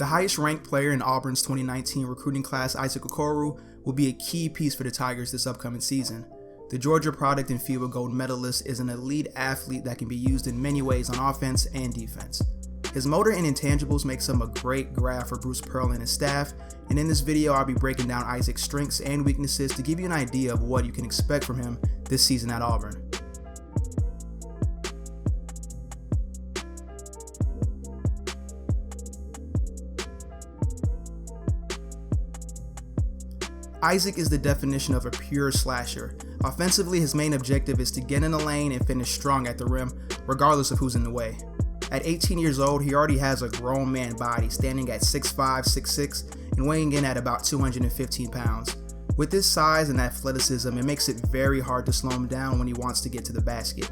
The highest ranked player in Auburn's 2019 recruiting class, Isaac Okoro, will be a key piece for the Tigers this upcoming season. The Georgia product and FIBA gold medalist is an elite athlete that can be used in many ways on offense and defense. His motor and intangibles makes him a great grab for Bruce Pearl and his staff, and in this video I'll be breaking down Isaac's strengths and weaknesses to give you an idea of what you can expect from him this season at Auburn. Isaac is the definition of a pure slasher. Offensively, his main objective is to get in the lane and finish strong at the rim, regardless of who's in the way. At 18 years old, he already has a grown man body, standing at 6'5", 6'6", and weighing in at about 215 pounds. With his size and athleticism, it makes it very hard to slow him down when he wants to get to the basket.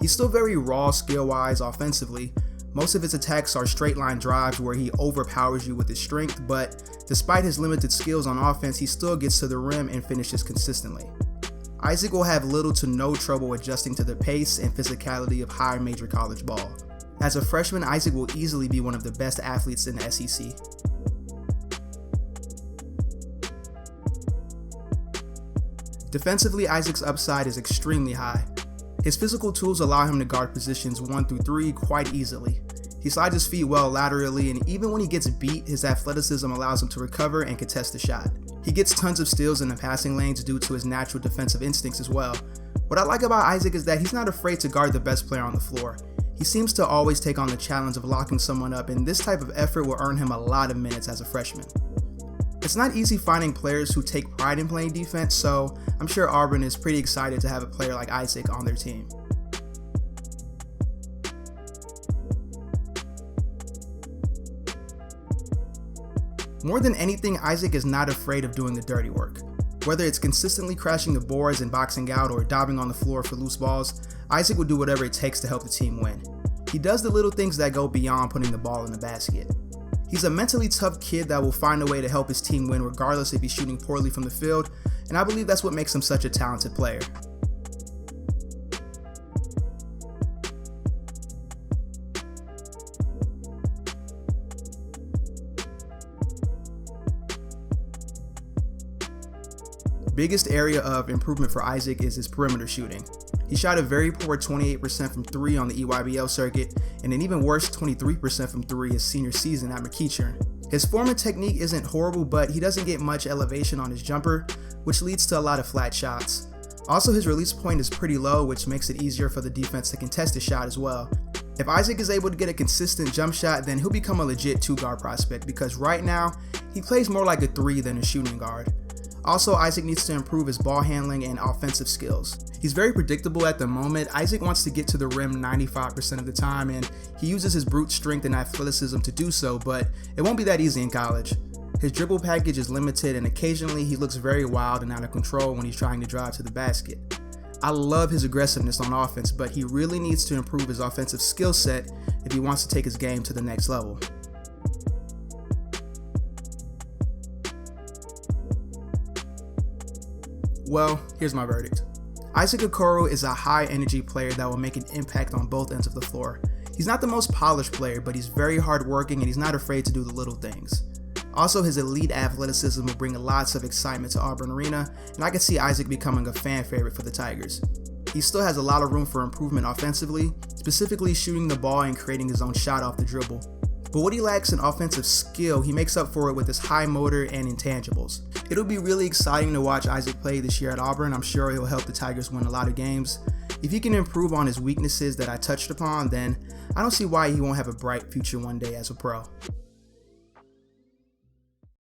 He's still very raw skill-wise offensively. Most of his attacks are straight line drives where he overpowers you with his strength, but despite his limited skills on offense, he still gets to the rim and finishes consistently. Isaac will have little to no trouble adjusting to the pace and physicality of high major college ball. As a freshman, Isaac will easily be one of the best athletes in the SEC. Defensively, Isaac's upside is extremely high. His physical tools allow him to guard positions 1 through 3 quite easily. He slides his feet well laterally, and even when he gets beat, his athleticism allows him to recover and contest the shot. He gets tons of steals in the passing lanes due to his natural defensive instincts as well. What I like about Isaac is that he's not afraid to guard the best player on the floor. He seems to always take on the challenge of locking someone up, and this type of effort will earn him a lot of minutes as a freshman. It's not easy finding players who take pride in playing defense, so I'm sure Auburn is pretty excited to have a player like Isaac on their team. More than anything, Isaac is not afraid of doing the dirty work. Whether it's consistently crashing the boards and boxing out or dabbing on the floor for loose balls, Isaac will do whatever it takes to help the team win. He does the little things that go beyond putting the ball in the basket. He's a mentally tough kid that will find a way to help his team win regardless if he's shooting poorly from the field, and I believe that's what makes him such a talented player. Biggest area of improvement for Isaac is his perimeter shooting. He shot a very poor 28% from 3 on the EYBL circuit, and an even worse 23% from 3 his senior season at McEachern. His form and technique isn't horrible, but he doesn't get much elevation on his jumper, which leads to a lot of flat shots. Also, his release point is pretty low, which makes it easier for the defense to contest his shot as well. If Isaac is able to get a consistent jump shot, then he'll become a legit 2-guard prospect, because right now, he plays more like a 3 than a shooting guard. Also, Isaac needs to improve his ball handling and offensive skills. He's very predictable at the moment. Isaac wants to get to the rim 95% of the time, and he uses his brute strength and athleticism to do so, but it won't be that easy in college. His dribble package is limited, and occasionally he looks very wild and out of control when he's trying to drive to the basket. I love his aggressiveness on offense, but he really needs to improve his offensive skill set if he wants to take his game to the next level. Well, here's my verdict. Isaac Okoro is a high-energy player that will make an impact on both ends of the floor. He's not the most polished player, but he's very hard-working and he's not afraid to do the little things. Also, his elite athleticism will bring lots of excitement to Auburn Arena, and I can see Isaac becoming a fan favorite for the Tigers. He still has a lot of room for improvement offensively, specifically shooting the ball and creating his own shot off the dribble. But what he lacks in offensive skill, he makes up for it with his high motor and intangibles. It'll be really exciting to watch Isaac play this year at Auburn. I'm sure he'll help the Tigers win a lot of games. If he can improve on his weaknesses that I touched upon, then I don't see why he won't have a bright future one day as a pro.